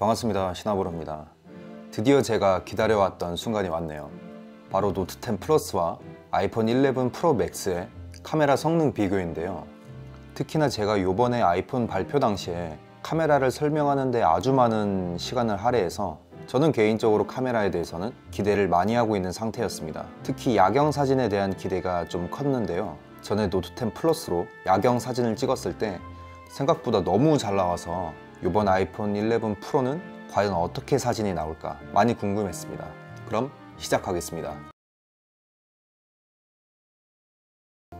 반갑습니다. 신화보로입니다. 드디어 제가 기다려왔던 순간이 왔네요. 바로 노트 10 플러스와 아이폰 11 프로 맥스의 카메라 성능 비교인데요. 특히나 제가 요번에 아이폰 발표 당시에 카메라를 설명하는 데 아주 많은 시간을 할애해서 저는 개인적으로 카메라에 대해서는 기대를 많이 하고 있는 상태였습니다. 특히 야경 사진에 대한 기대가 좀 컸는데요. 전에 노트 10 플러스로 야경 사진을 찍었을 때 생각보다 너무 잘 나와서 이번 아이폰 11 프로는 과연 어떻게 사진이 나올까 많이 궁금했습니다. 그럼 시작하겠습니다.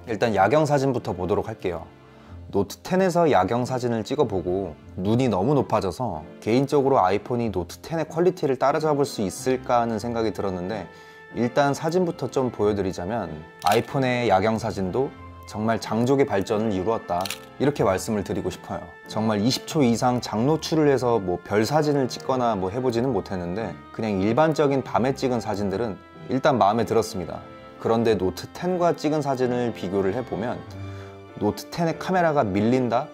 일단 야경 사진부터 보도록 할게요. 노트 10에서 야경 사진을 찍어보고 눈이 너무 높아져서 개인적으로 아이폰이 노트 10의 퀄리티를 따라잡을 수 있을까 하는 생각이 들었는데, 일단 사진부터 좀 보여드리자면 아이폰의 야경 사진도 정말 장족의 발전을 이루었다, 이렇게 말씀을 드리고 싶어요. 정말 20초 이상 장노출을 해서 별 사진을 찍거나 해보지는 못했는데 그냥 일반적인 밤에 찍은 사진들은 일단 마음에 들었습니다. 그런데 노트 10과 찍은 사진을 비교를 해보면 노트 10의 카메라가 밀린다?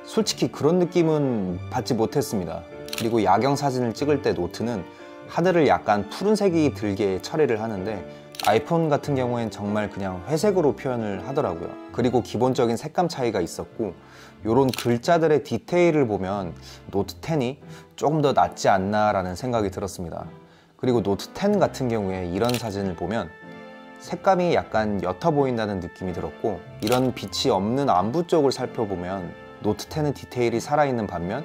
솔직히 그런 느낌은 받지 못했습니다. 그리고 야경 사진을 찍을 때 노트는 하늘을 약간 푸른색이 들게 처리를 하는데 아이폰 같은 경우엔 정말 그냥 회색으로 표현을 하더라고요. 그리고 기본적인 색감 차이가 있었고, 이런 글자들의 디테일을 보면 노트 10이 조금 더 낫지 않나 라는 생각이 들었습니다. 그리고 노트 10 같은 경우에 이런 사진을 보면 색감이 약간 옅어 보인다는 느낌이 들었고, 이런 빛이 없는 안부 쪽을 살펴보면 노트 10의 디테일이 살아있는 반면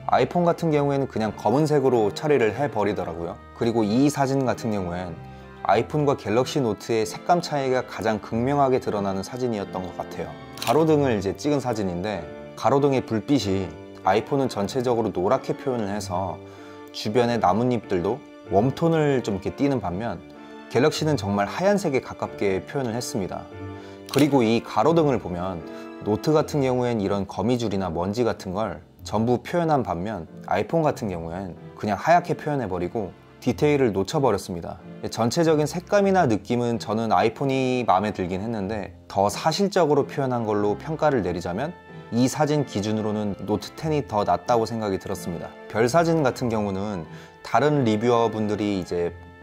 아이폰 같은 경우에는 그냥 검은색으로 처리를 해버리더라고요. 그리고 이 사진 같은 경우엔 아이폰과 갤럭시 노트의 색감 차이가 가장 극명하게 드러나는 사진이었던 것 같아요. 가로등을 찍은 사진인데, 가로등의 불빛이 아이폰은 전체적으로 노랗게 표현을 해서 주변의 나뭇잎들도 웜톤을 좀 이렇게 띠는 반면 갤럭시는 정말 하얀색에 가깝게 표현을 했습니다. 그리고 이 가로등을 보면 노트 같은 경우엔 이런 거미줄이나 먼지 같은 걸 전부 표현한 반면 아이폰 같은 경우엔 그냥 하얗게 표현해버리고 디테일을 놓쳐버렸습니다. 전체적인 색감이나 느낌은 저는 아이폰이 마음에 들긴 했는데 더 사실적으로 표현한 걸로 평가를 내리자면 이 사진 기준으로는 노트 10이 더 낫다고 생각이 들었습니다. 별 사진 같은 경우는 다른 리뷰어 분들이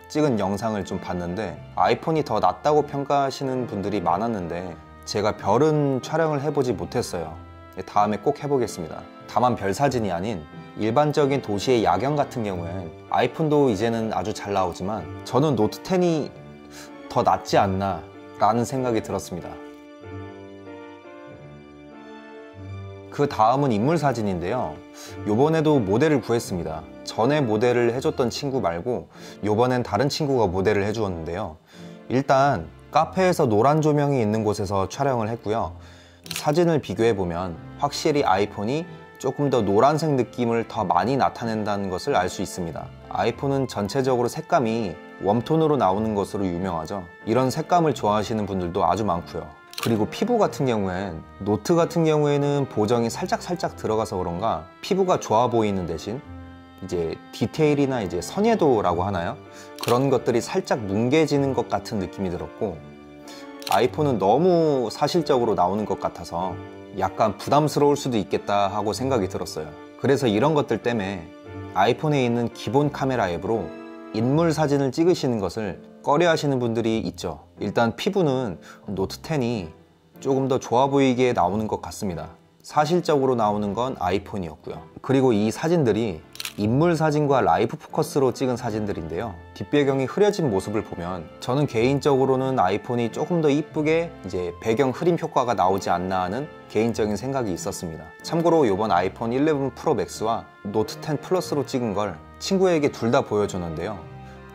찍은 영상을 좀 봤는데 아이폰이 더 낫다고 평가하시는 분들이 많았는데 제가 별은 촬영을 해보지 못했어요. 다음에 꼭 해보겠습니다. 다만 별 사진이 아닌 일반적인 도시의 야경 같은 경우엔 아이폰도 이제는 아주 잘 나오지만 저는 노트 10이 더 낫지 않나 라는 생각이 들었습니다. 그 다음은 인물 사진인데요. 요번에도 모델을 구했습니다. 전에 모델을 해줬던 친구 말고 요번엔 다른 친구가 모델을 해주었는데요. 일단 카페에서 노란 조명이 있는 곳에서 촬영을 했고요. 사진을 비교해보면 확실히 아이폰이 조금 더 노란색 느낌을 더 많이 나타낸다는 것을 알 수 있습니다. 아이폰은 전체적으로 색감이 웜톤으로 나오는 것으로 유명하죠. 이런 색감을 좋아하시는 분들도 아주 많고요. 그리고 피부 같은 경우엔 노트 같은 경우에는 보정이 살짝 들어가서 그런가 피부가 좋아 보이는 대신 디테일이나 선예도라고 하나요? 그런 것들이 살짝 뭉개지는 것 같은 느낌이 들었고, 아이폰은 너무 사실적으로 나오는 것 같아서 약간 부담스러울 수도 있겠다 하고 생각이 들었어요. 그래서 이런 것들 때문에 아이폰에 있는 기본 카메라 앱으로 인물 사진을 찍으시는 것을 꺼려 하시는 분들이 있죠. 일단 피부는 노트 10이 조금 더 좋아 보이게 나오는 것 같습니다. 사실적으로 나오는 건 아이폰이었고요. 그리고 이 사진들이 인물 사진과 라이브 포커스로 찍은 사진들인데요. 뒷배경이 흐려진 모습을 보면 저는 개인적으로는 아이폰이 조금 더 이쁘게 배경 흐림 효과가 나오지 않나 하는 개인적인 생각이 있었습니다. 참고로 이번 아이폰 11 프로 맥스와 노트 10 플러스로 찍은 걸 친구에게 둘 다 보여줬는데요.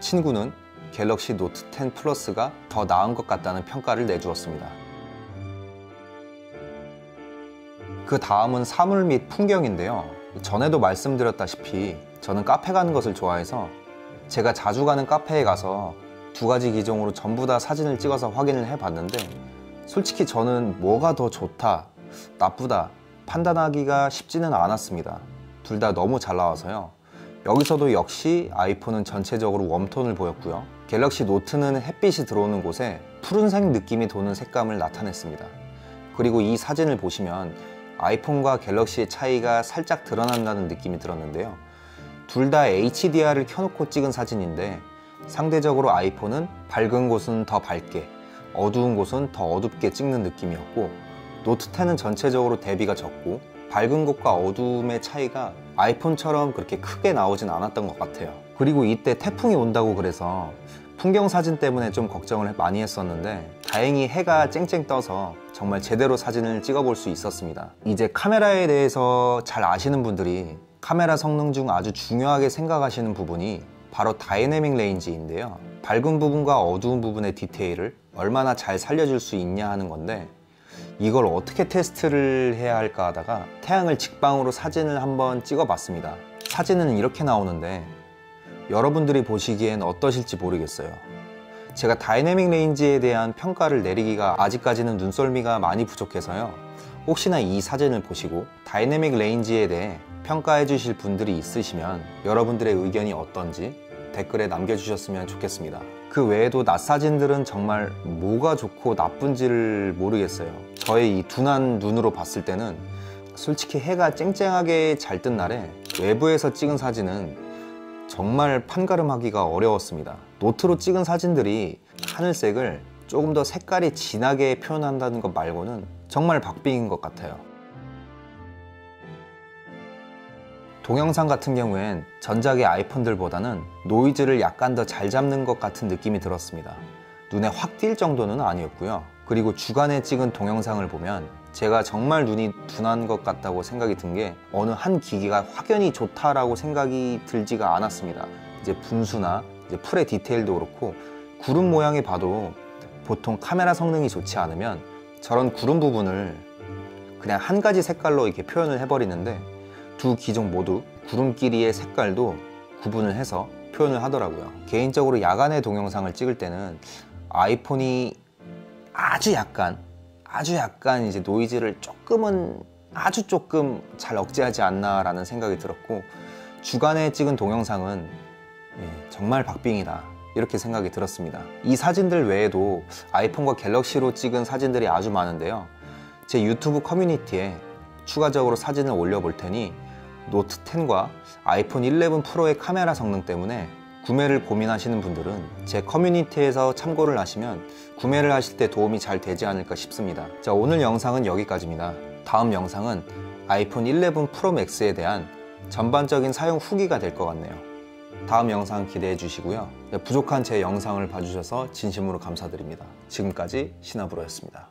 친구는 갤럭시 노트 10 플러스가 더 나은 것 같다는 평가를 내주었습니다. 그 다음은 사물 및 풍경인데요. 전에도 말씀드렸다시피 저는 카페 가는 것을 좋아해서 제가 자주 가는 카페에 가서 두 가지 기종으로 전부 다 사진을 찍어서 확인을 해봤는데, 솔직히 저는 뭐가 더 좋다, 나쁘다 판단하기가 쉽지는 않았습니다. 둘 다 너무 잘 나와서요. 여기서도 역시 아이폰은 전체적으로 웜톤을 보였고요. 갤럭시 노트는 햇빛이 들어오는 곳에 푸른색 느낌이 도는 색감을 나타냈습니다. 그리고 이 사진을 보시면 아이폰과 갤럭시의 차이가 살짝 드러난다는 느낌이 들었는데요. 둘 다 HDR을 켜놓고 찍은 사진인데 상대적으로 아이폰은 밝은 곳은 더 밝게, 어두운 곳은 더 어둡게 찍는 느낌이었고, 노트 10은 전체적으로 대비가 적고 밝은 곳과 어두움의 차이가 아이폰처럼 그렇게 크게 나오진 않았던 것 같아요. 그리고 이때 태풍이 온다고 그래서 풍경 사진 때문에 좀 걱정을 많이 했었는데 다행히 해가 쨍쨍 떠서 정말 제대로 사진을 찍어볼 수 있었습니다. 이제 카메라에 대해서 잘 아시는 분들이 카메라 성능 중 아주 중요하게 생각하시는 부분이 바로 다이내믹 레인지인데요. 밝은 부분과 어두운 부분의 디테일을 얼마나 잘 살려줄 수 있냐 하는 건데, 이걸 어떻게 테스트를 해야 할까 하다가 태양을 직방으로 사진을 한번 찍어 봤습니다. 사진은 이렇게 나오는데 여러분들이 보시기엔 어떠실지 모르겠어요. 제가 다이내믹 레인지에 대한 평가를 내리기가 아직까지는 눈썰미가 많이 부족해서요. 혹시나 이 사진을 보시고 다이내믹 레인지에 대해 평가해 주실 분들이 있으시면 여러분들의 의견이 어떤지 댓글에 남겨주셨으면 좋겠습니다. 그 외에도 낮 사진들은 정말 뭐가 좋고 나쁜지를 모르겠어요. 저의 이 둔한 눈으로 봤을 때는 솔직히 해가 쨍쨍하게 잘 뜬 날에 외부에서 찍은 사진은 정말 판가름하기가 어려웠습니다. 노트로 찍은 사진들이 하늘색을 조금 더 색깔이 진하게 표현한다는 것 말고는 정말 박빙인 것 같아요. 동영상 같은 경우엔 전작의 아이폰들보다는 노이즈를 약간 더 잘 잡는 것 같은 느낌이 들었습니다. 눈에 확 띌 정도는 아니었고요. 그리고 주간에 찍은 동영상을 보면 제가 정말 눈이 둔한 것 같다고 생각이 든 게 어느 한 기기가 확연히 좋다라고 생각이 들지가 않았습니다. 이제 분수나 이제 풀의 디테일도 그렇고 구름 모양이 봐도 보통 카메라 성능이 좋지 않으면 저런 구름 부분을 그냥 한 가지 색깔로 이렇게 표현을 해버리는데 두 기종 모두 구름끼리의 색깔도 구분을 해서 표현을 하더라고요. 개인적으로 야간에 동영상을 찍을 때는 아이폰이 아주 약간 이제 노이즈를 아주 조금 잘 억제하지 않나 라는 생각이 들었고, 주간에 찍은 동영상은 정말 박빙이다 이렇게 생각이 들었습니다. 이 사진들 외에도 아이폰과 갤럭시로 찍은 사진들이 아주 많은데요. 제 유튜브 커뮤니티에 추가적으로 사진을 올려볼 테니 노트 10과 아이폰 11 프로의 카메라 성능 때문에 구매를 고민하시는 분들은 제 커뮤니티에서 참고를 하시면 구매를 하실 때 도움이 잘 되지 않을까 싶습니다. 자, 오늘 영상은 여기까지입니다. 다음 영상은 아이폰 11 프로 맥스에 대한 전반적인 사용 후기가 될 것 같네요. 다음 영상 기대해 주시고요. 부족한 제 영상을 봐주셔서 진심으로 감사드립니다. 지금까지 신하브로였습니다.